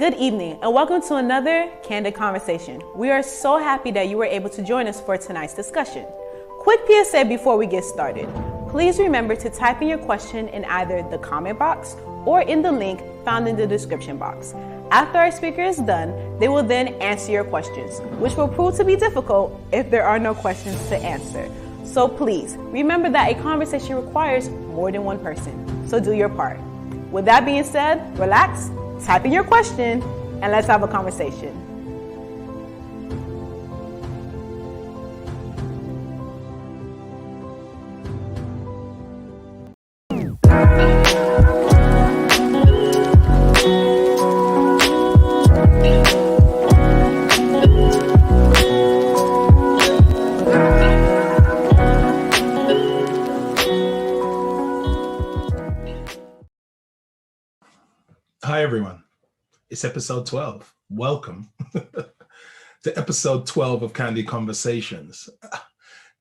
Good evening and welcome to another Candid Conversation. We are so happy that you were able to join us for tonight's discussion. Quick PSA before we get started. Please remember to type in your question in either the comment box or in the link found in the description box. After our speaker is done, they will then answer your questions, which will prove to be difficult if there are no questions to answer. So please remember that a conversation requires more than one person, so do your part. With that being said, relax, type in your question, and let's have a conversation. Hi everyone, it's episode 12. Welcome to episode 12 of Candid Conversations.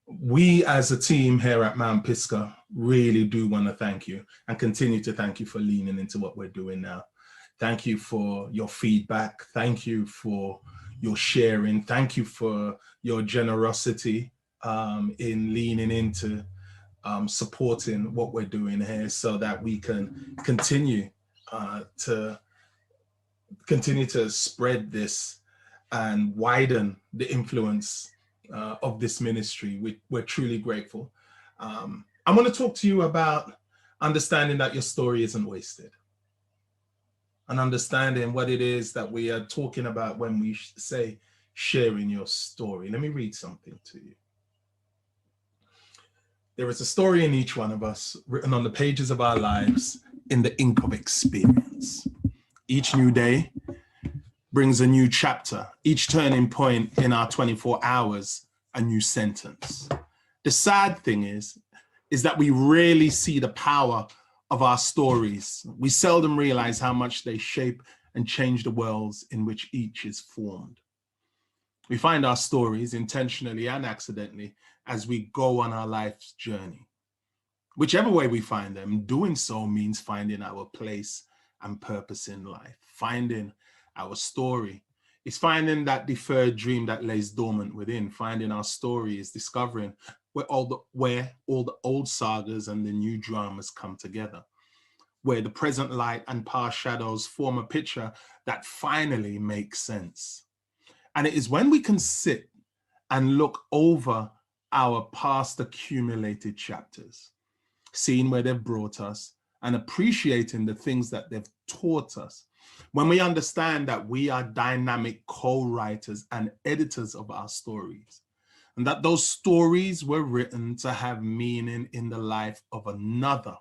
We as a team here at Mount Pisgah really do want to thank you and continue to thank you for leaning into what we're doing now. Thank you for your feedback. Thank you for your sharing. Thank you for your generosity in leaning into supporting what we're doing here so that we can continue to spread this and widen the influence of this ministry. We're truly grateful. I want to talk to you about understanding that your story isn't wasted and understanding what it is that we are talking about when we say sharing your story. Let me read something to you. There is a story in each one of us written on the pages of our lives in the ink of experience. Each new day brings a new chapter, each turning point in our 24 hours, a new sentence. The sad thing is that we rarely see the power of our stories. We seldom realize how much they shape and change the worlds in which each is formed. We find our stories intentionally and accidentally as we go on our life's journey. Whichever way we find them, doing so means finding our place and purpose in life. Finding our story is finding that deferred dream that lays dormant within. Finding our story is discovering where all the old sagas and the new dramas come together, where the present light and past shadows form a picture that finally makes sense. And it is when we can sit and look over our past accumulated chapters, seeing where they've brought us and appreciating the things that they've taught us, when we understand that we are dynamic co-writers and editors of our stories, and that those stories were written to have meaning in the life of another,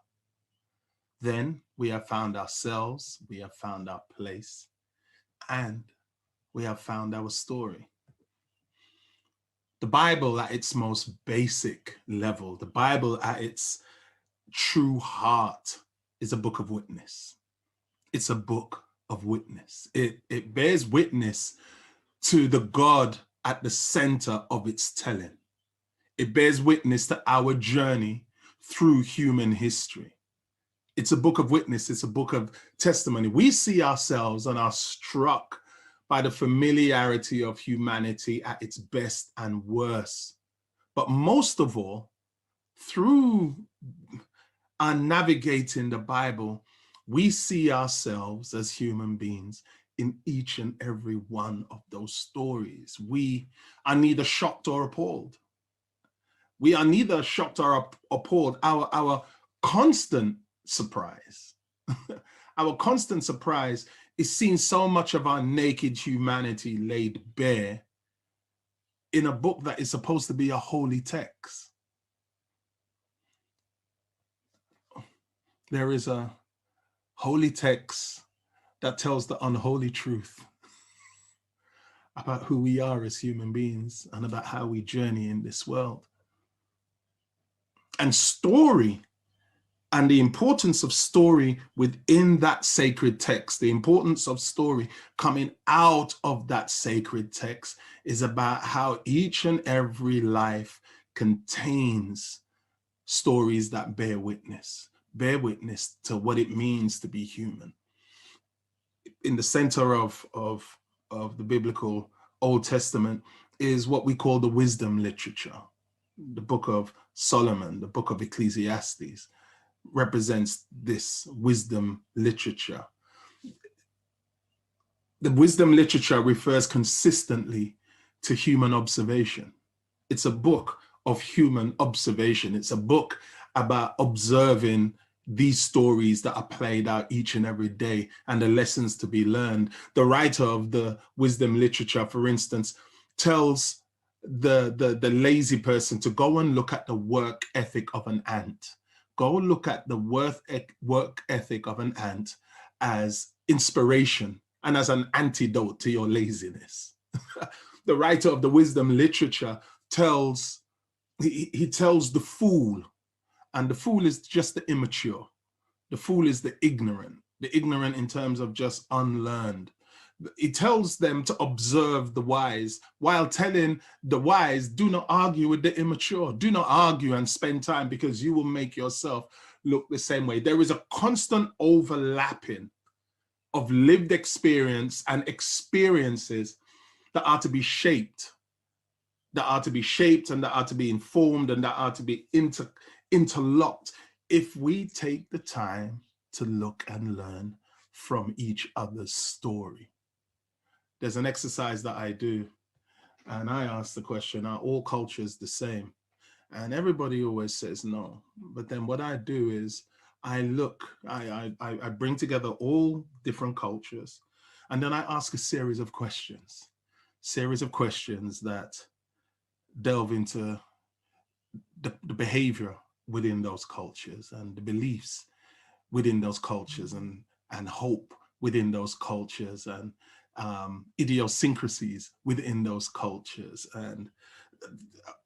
then we have found ourselves, we have found our place, and we have found our story. The Bible at its most basic level, the Bible at its true heart is a book of witness. It's a book of witness. It bears witness to the God at the center of its telling. It bears witness to our journey through human history. It's a book of witness. It's a book of testimony. We see ourselves and are struck by the familiarity of humanity at its best and worst. But most of all, through our navigating the Bible, we see ourselves as human beings in each and every one of those stories. We are neither shocked or appalled. We are neither shocked or appalled. Our constant surprise, our constant surprise is seeing so much of our naked humanity laid bare in a book that is supposed to be a holy text. There is a holy text that tells the unholy truth about who we are as human beings and about how we journey in this world. And story and the importance of story within that sacred text, the importance of story coming out of that sacred text is about how each and every life contains stories that bear witness to what it means to be human. in the center of the biblical Old Testament is what we call the wisdom literature. The book of Solomon, the book of Ecclesiastes, represents this wisdom literature. The wisdom literature refers consistently to human observation. It's a book of human observation. It's a book about observing these stories that are played out each and every day and the lessons to be learned. The writer of the wisdom literature, for instance, tells the lazy person to go and look at the work ethic of an ant. Go look at the work ethic of an ant as inspiration and as an antidote to your laziness. The writer of the wisdom literature tells the fool, and the fool is just the immature. The fool is the ignorant in terms of just unlearned. He tells them to observe the wise, while telling the wise, do not argue with the immature. Do not argue and spend time, because you will make yourself look the same way. There is a constant overlapping of lived experience and experiences that are to be shaped, and that are to be informed, and that are to be interlocked if we take the time to look and learn from each other's story. There's an exercise that I do, and I ask the question, are all cultures the same? And everybody always says no. But then what I do is I bring together all different cultures, and then I ask a series of questions that delve into the behavior within those cultures, and the beliefs within those cultures, and hope within those cultures, and idiosyncrasies within those cultures. And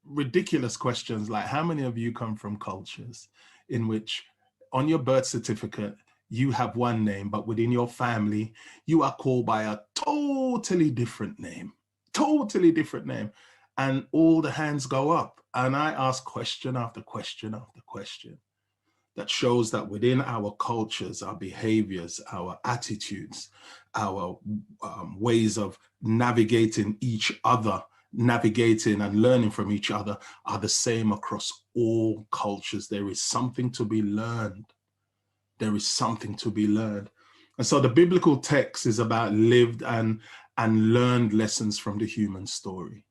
ridiculous questions like, how many of you come from cultures in which on your birth certificate you have one name, but within your family you are called by a totally different name, and all the hands go up, and I ask question after question after question that shows that within our cultures, our behaviors, our attitudes, our ways of navigating each other, navigating and learning from each other, are the same across all cultures. There is something to be learned. There is something to be learned. And so the biblical text is about lived and learned lessons from the human story.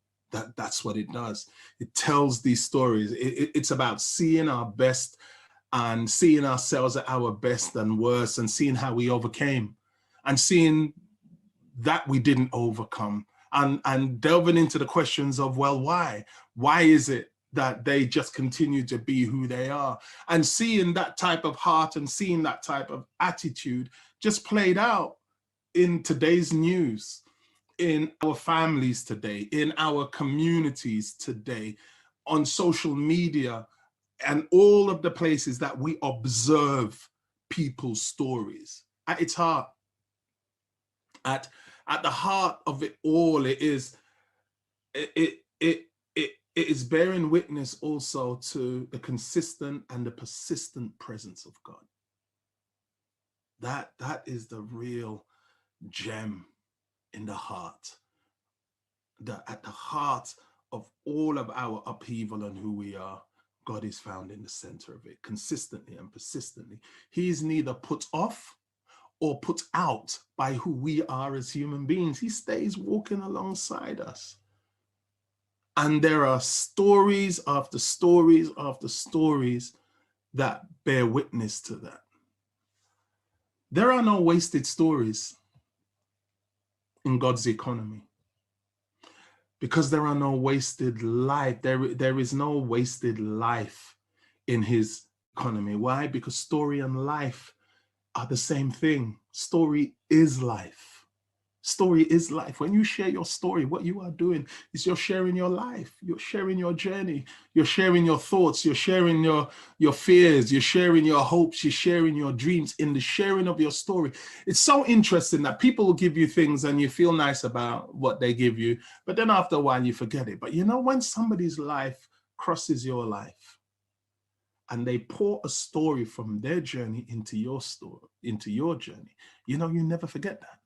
That's what it does. It tells these stories. It's about seeing our best and seeing ourselves at our best and worst, and seeing how we overcame, and seeing that we didn't overcome, and delving into the questions of, well, why? Why is it that they just continue to be who they are? And seeing that type of heart and seeing that type of attitude just played out in today's news, in our families today, in our communities today, on social media, and all of the places that we observe people's stories. At its heart, at the heart of it all, it is bearing witness also to the consistent and the persistent presence of God. That is the real gem in the heart. At the heart of all of our upheaval and who we are, God is found in the center of it, consistently and persistently. He is neither put off or put out by who we are as human beings. He stays walking alongside us. And there are stories after stories after stories that bear witness to that. There are no wasted stories in God's economy, because there are no wasted life. There is no wasted life in his economy. Why? Because story and life are the same thing. Story is life. Story is life. When you share your story, what you are doing is you're sharing your life. You're sharing your journey. You're sharing your thoughts. You're sharing your fears. You're sharing your hopes. You're sharing your dreams in the sharing of your story. It's so interesting that people will give you things and you feel nice about what they give you, but then after a while you forget it. But you know, when somebody's life crosses your life and they pour a story from their journey into your story, into your journey, you know, you never forget that.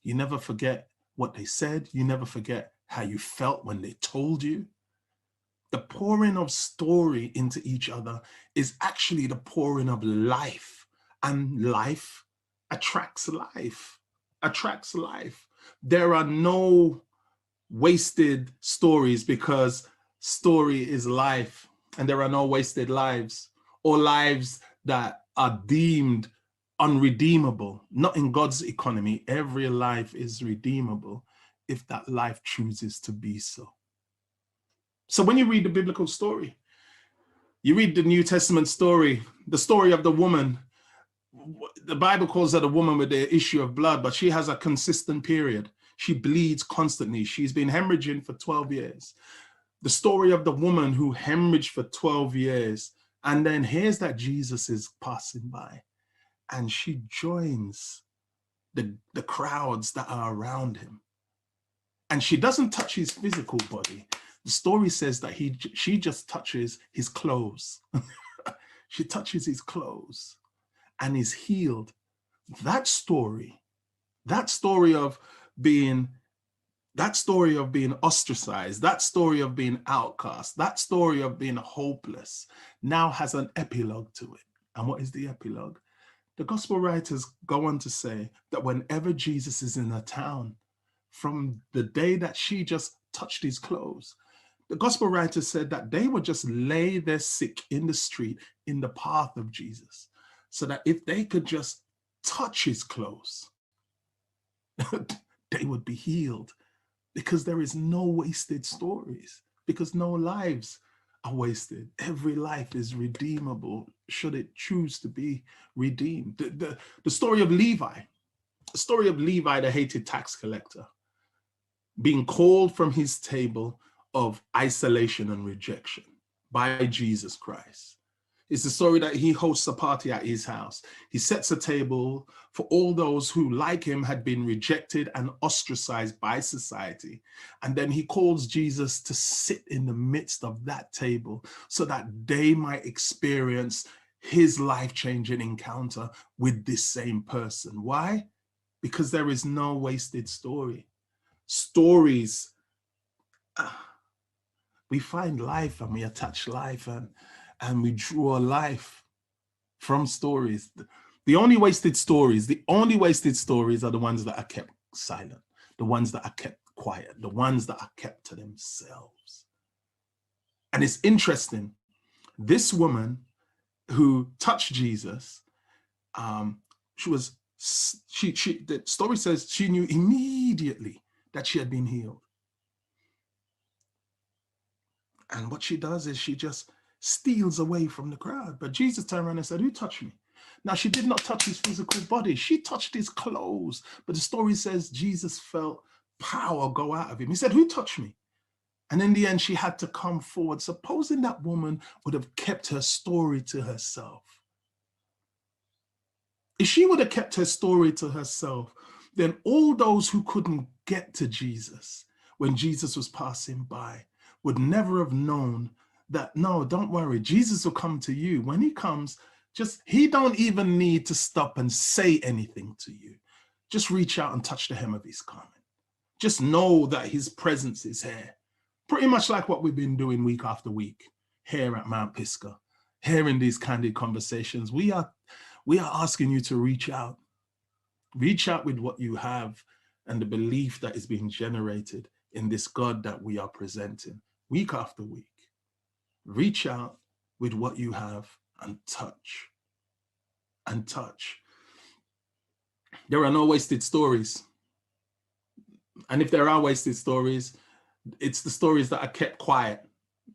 You never forget what they said. You never forget how you felt when they told you. The pouring of story into each other is actually the pouring of life, and life attracts life, attracts life. There are no wasted stories, because story is life, and there are no wasted lives or lives that are deemed unredeemable. Not in God's economy. Every life is redeemable if that life chooses to be so. So when you read the biblical story, you read the New Testament story, the story of the woman. The Bible calls her a woman with the issue of blood, but she has a consistent period. She bleeds constantly. She's been hemorrhaging for 12 years. The story of the woman who hemorrhaged for 12 years. And then here's that Jesus is passing by, and she joins the crowds that are around him. And she doesn't touch his physical body. The story says that she just touches his clothes. She touches his clothes and is healed. That story of being ostracized, that story of being outcast, that story of being hopeless now has an epilogue to it. And what is the epilogue? The gospel writers go on to say that whenever Jesus is in a town, from the day that she just touched his clothes, the gospel writers said that they would just lay their sick in the street in the path of Jesus, so that if they could just touch his clothes, they would be healed. Because there is no wasted stories, because no lives are wasted. Every life is redeemable, should it choose to be redeemed. The story of Levi, the hated tax collector, being called from his table of isolation and rejection by Jesus Christ. It's the story that he hosts a party at his house. He sets a table for all those who, like him, had been rejected and ostracized by society. And then he calls Jesus to sit in the midst of that table so that they might experience his life-changing encounter with this same person. Why? Because there is no wasted story. Stories, we find life and we attach life and we draw life from stories. The only wasted stories are the ones that are kept silent, the ones that are kept quiet, the ones that are kept to themselves. And it's interesting, this woman who touched Jesus, the story says she knew immediately that she had been healed. And what she does is she just steals away from the crowd. But Jesus turned around and said, "Who touched me?" Now, she did not touch his physical body. She touched his clothes. But the story says Jesus felt power go out of him. He said, "Who touched me?" And in the end, she had to come forward. Supposing that woman would have kept her story to herself. If she would have kept her story to herself, then all those who couldn't get to Jesus when Jesus was passing by would never have known that, no, don't worry, Jesus will come to you. When he comes, he don't even need to stop and say anything to you. Just reach out and touch the hem of his garment. Just know that his presence is here. Pretty much like what we've been doing week after week here at Mount Pisgah, here in these candid conversations. We are asking you to reach out. Reach out with what you have and the belief that is being generated in this God that we are presenting week after week. Reach out with what you have and touch. And touch. There are no wasted stories. And if there are wasted stories, it's the stories that are kept quiet,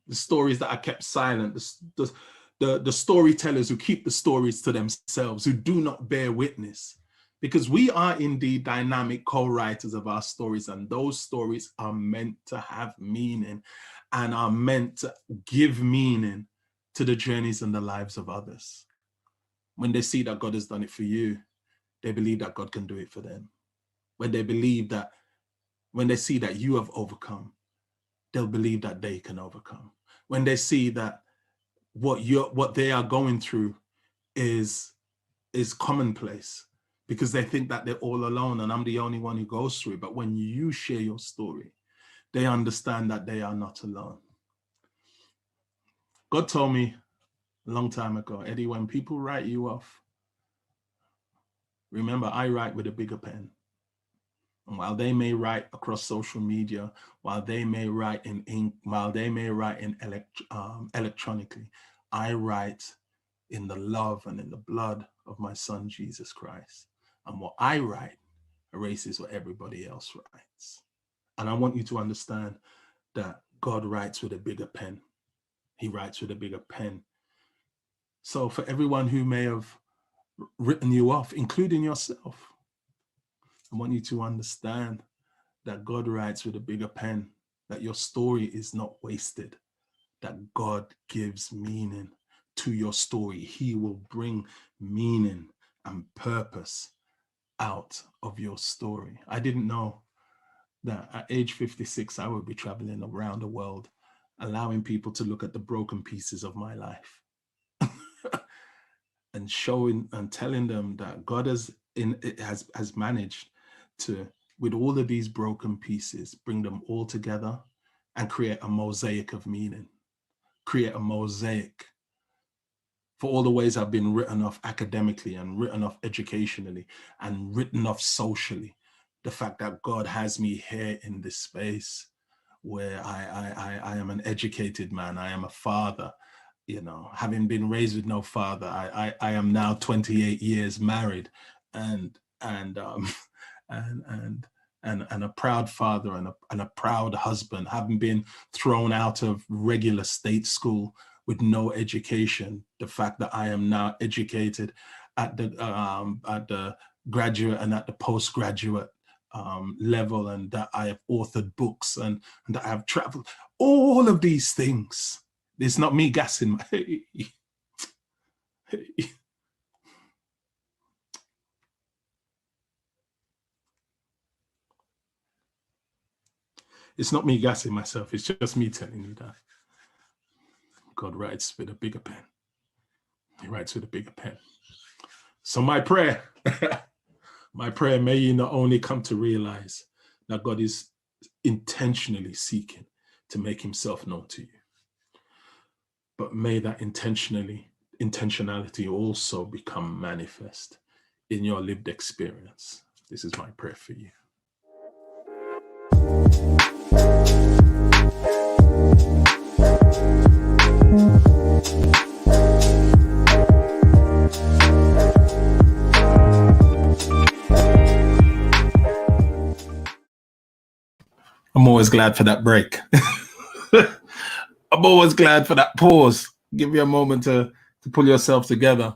the stories that are kept silent, the storytellers who keep the stories to themselves, who do not bear witness. Because we are indeed dynamic co-writers of our stories, and those stories are meant to have meaning and are meant to give meaning to the journeys and the lives of others. When they see that God has done it for you, they believe that God can do it for them. When they see that you have overcome, they'll believe that they can overcome. When they see that what they are going through is commonplace, because they think that they're all alone and I'm the only one who goes through it. But when you share your story, they understand that they are not alone. God told me a long time ago, Eddie, when people write you off, remember, I write with a bigger pen. And while they may write across social media, while they may write in ink, while they may write in electronically, I write in the love and in the blood of my son, Jesus Christ. And what I write erases what everybody else writes. And I want you to understand that God writes with a bigger pen. He writes with a bigger pen. So for everyone who may have written you off, including yourself, I want you to understand that God writes with a bigger pen, that your story is not wasted, that God gives meaning to your story. He will bring meaning and purpose out of your story. I didn't know that at age 56, I would be traveling around the world, allowing people to look at the broken pieces of my life and showing and telling them that God has managed to, with all of these broken pieces, bring them all together and create a mosaic of meaning, create a mosaic for all the ways I've been written off academically and written off educationally and written off socially. The fact that God has me here in this space where I am an educated man, I am a father, you know, having been raised with no father, I am now 28 years married and a proud father and a proud husband, having been thrown out of regular state school with no education. The fact that I am now educated at the graduate and at the postgraduate level, and that I have authored books and that I have traveled, all of these things. It's not me gassing my It's not me gassing myself. It's just me telling you that God writes with a bigger pen. He writes with a bigger pen. So my prayer, may you not only come to realize that God is intentionally seeking to make himself known to you, but may that intentionality also become manifest in your lived experience. This is my prayer for you. I'm always glad for that break. I'm always glad for that pause. Give you a moment to pull yourself together.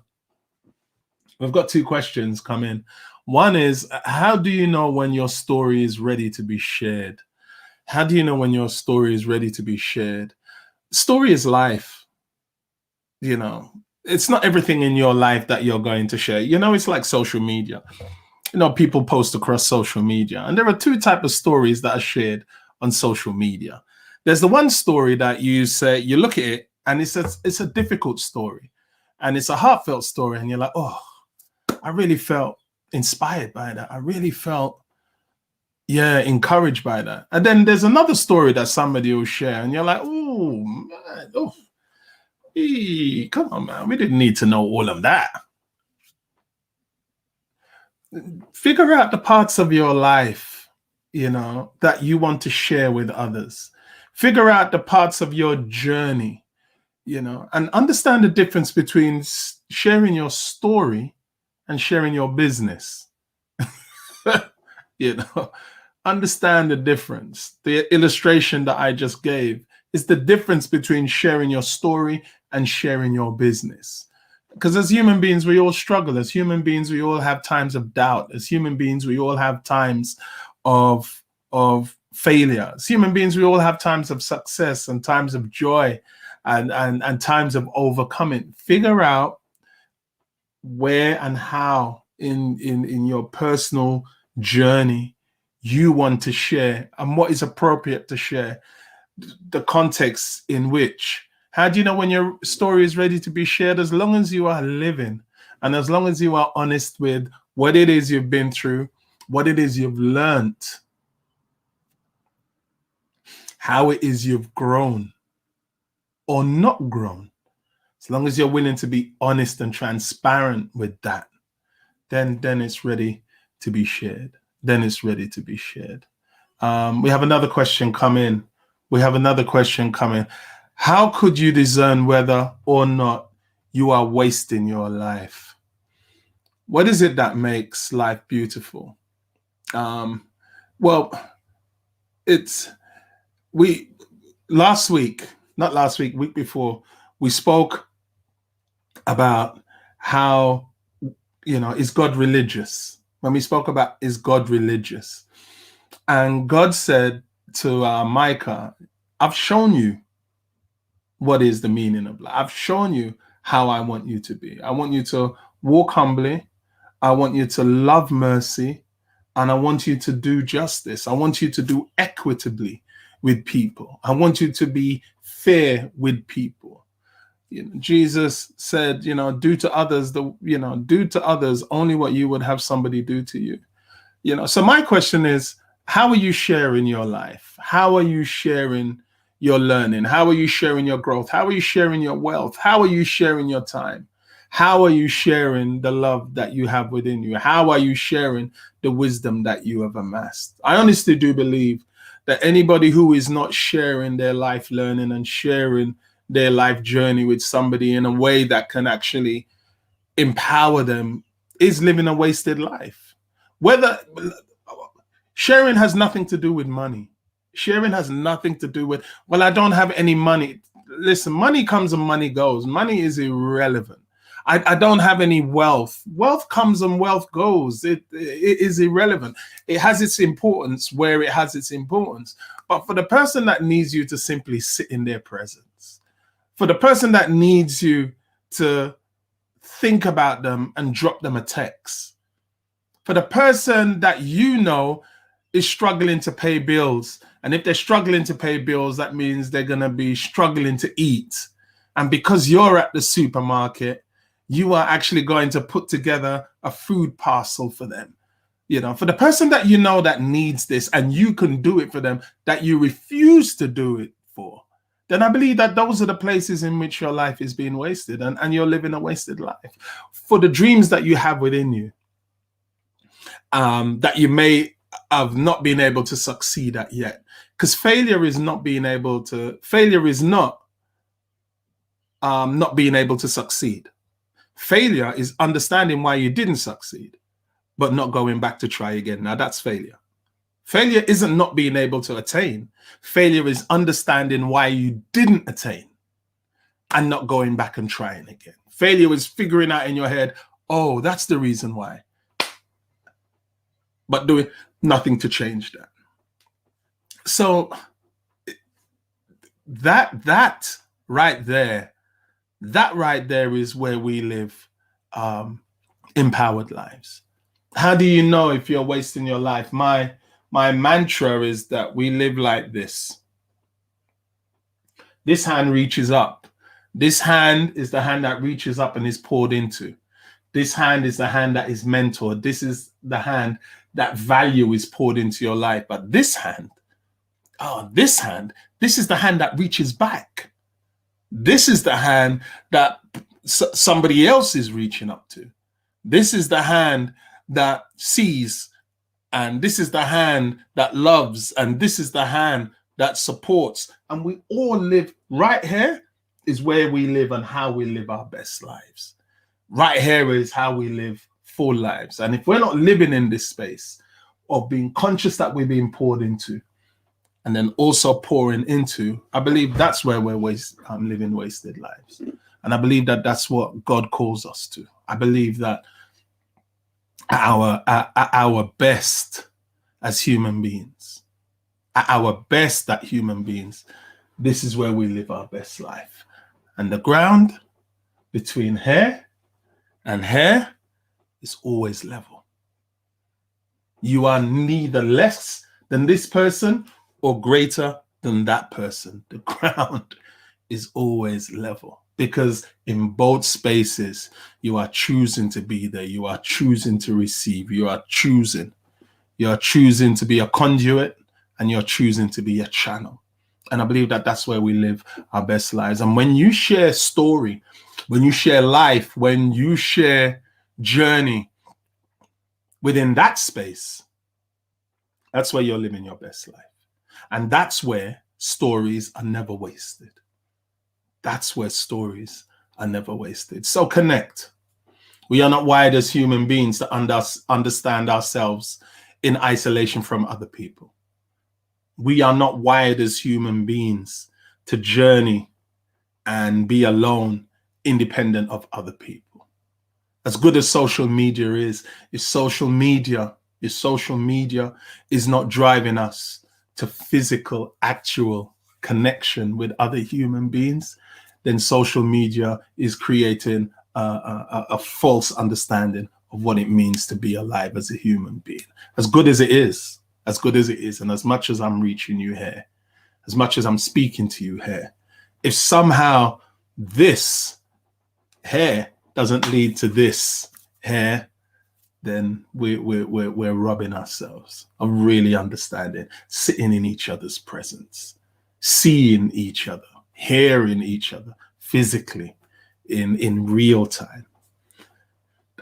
We've got two questions come in. One is, how do you know when your story is ready to be shared? How do you know when your story is ready to be shared? Story is life. You know, it's not everything in your life that you're going to share. You know, it's like social media. You know, people post across social media, and there are two types of stories that are shared on social media. There's the one story that you say, you look at it and it's a difficult story and it's a heartfelt story, and you're like, oh, I really felt inspired by that. I really felt, encouraged by that. And then there's another story that somebody will share and you're like, oh, man, come on, man, we didn't need to know all of that. Figure out the parts of your life, you know, that you want to share with others. Figure out the parts of your journey, you know, and understand the difference between sharing your story and sharing your business. You know, understand the difference. The illustration that I just gave is the difference between sharing your story and sharing your business. Because as human beings, we all struggle. As human beings, we all have times of doubt. As human beings, we all have times of failure. As human beings, we all have times of success and times of joy and times of overcoming. Figure out where and how in your personal journey you want to share and what is appropriate to share, the context in which. How do you know when your story is ready to be shared? As long as you are living and as long as you are honest with what it is you've been through, what it is you've learnt, how it is you've grown or not grown. As long as you're willing to be honest and transparent with that, then it's ready to be shared. Then it's ready to be shared. We have another question come in. How could you discern whether or not you are wasting your life? What is it that makes life beautiful? Well, week before, we spoke about how, is God religious? When we spoke about, is God religious? And God said to Micah, I've shown you what is the meaning of life. I've shown you how I want you to be. I want you to walk humbly. I want you to love mercy. And I want you to do justice. I want you to do equitably with people. I want you to be fair with people. Jesus said, do to others only what you would have somebody do to you. So my question is, how are you sharing your life? How are you sharing your learning? How are you sharing your growth? How are you sharing your wealth? How are you sharing your time? How are you sharing the love that you have within you? How are you sharing the wisdom that you have amassed? I honestly do believe that anybody who is not sharing their life learning and sharing their life journey with somebody in a way that can actually empower them is living a wasted life. Sharing has nothing to do with money. Sharing has nothing to do with, well, I don't have any money. Listen, money comes and money goes. Money is irrelevant. I don't have any wealth. Wealth comes and wealth goes. It is irrelevant. It has its importance where it has its importance. But for the person that needs you to simply sit in their presence, for the person that needs you to think about them and drop them a text, for the person that is struggling to pay bills, and if they're struggling to pay bills, that means they're going to be struggling to eat. And because you're at the supermarket, you are actually going to put together a food parcel for them. For the person that that needs this and you can do it for them, that you refuse to do it for, then I believe that those are the places in which your life is being wasted and you're living a wasted life. For the dreams that you have within you, that you may have not been able to succeed at yet. Because failure is not being able to succeed. Failure is understanding why you didn't succeed, but not going back to try again. Now that's failure. Failure isn't not being able to attain. Failure is understanding why you didn't attain and not going back and trying again. Failure is figuring out in your head, oh, that's the reason why, but doing nothing to change that. So that right there is where we live empowered lives. How do you know if you're wasting your life? My mantra is that we live like this. This hand reaches up. This hand is the hand that reaches up and is poured into. This hand is the hand that is mentored. This is the hand that value is poured into your life. But this hand, this is the hand that reaches back. This is the hand that somebody else is reaching up to. This is the hand that sees, and this is the hand that loves, and this is the hand that supports. And we all live right here is where we live and how we live our best lives. Right here is how we live full lives. And if we're not living in this space of being conscious that we're being poured into, and then also pouring into, I believe that's where we're living wasted lives. And I believe that that's what God calls us to. I believe that our best as human beings, this is where we live our best life. And the ground between here and here is always level. You are neither less than this person or greater than that person. The ground is always level. because in both spaces, you are choosing to be there. You are choosing to receive. You are choosing to be a conduit, and you're choosing to be a channel. And I believe that that's where we live our best lives. And when you share story, when you share life, when you share journey within that space, that's where you're living your best life. And that's where stories are never wasted. That's where stories are never wasted. So connect. We are not wired as human beings to understand ourselves in isolation from other people. We are not wired as human beings to journey and be alone, independent of other people. As good as social media is, if social media is not driving us to physical, actual connection with other human beings, then social media is creating a false understanding of what it means to be alive as a human being. As good as it is, and as much as I'm reaching you here, as much as I'm speaking to you here, if somehow this here doesn't lead to this here, then we're robbing ourselves of really understanding, sitting in each other's presence, seeing each other, hearing each other physically in real time.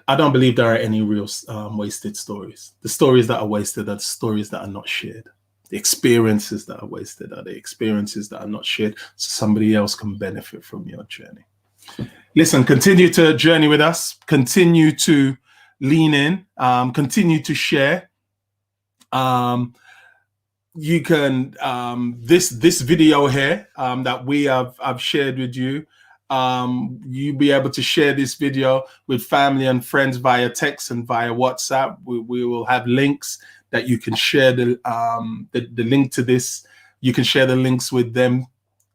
I don't believe there are any real wasted stories. The stories that are wasted are the stories that are not shared. The experiences that are wasted are the experiences that are not shared, so somebody else can benefit from your journey. Listen, continue to journey with us. Continue to lean in. Continue to share. You can this video here that I've shared with you. You'll be able to share this video with family and friends via text and via WhatsApp. We will have links that you can share the link to this. You can share the links with them.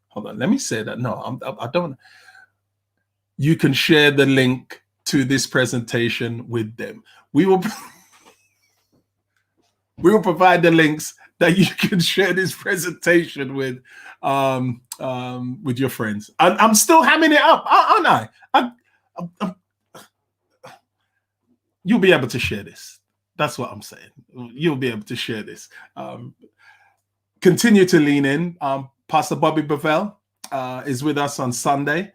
Hold on, let me say that. No, I don't. You can share the link to this presentation with them. We will provide the links that you can share this presentation with your friends. I'm still hamming it up, aren't I? You'll be able to share this. That's what I'm saying. You'll be able to share this. Continue to lean in. Pastor Bobby Bevell is with us on Sunday.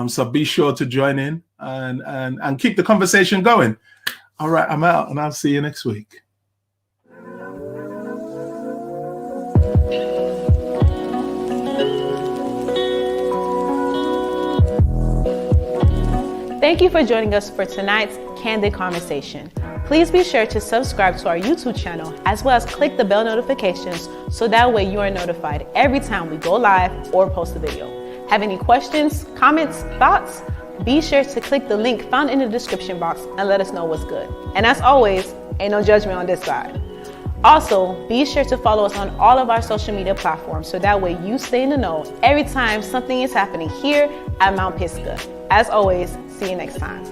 So be sure to join in and keep the conversation going. All right, I'm out, and I'll see you next week. Thank you for joining us for tonight's Candid Conversation. Please be sure to subscribe to our YouTube channel, as well as click the bell notifications so that way you are notified every time we go live or post a video. Have any questions, comments, thoughts? Be sure to click the link found in the description box and let us know what's good. And as always, ain't no judgment on this side. Also, be sure to follow us on all of our social media platforms so that way you stay in the know every time something is happening here at Mount Pisgah. As always, see you next time.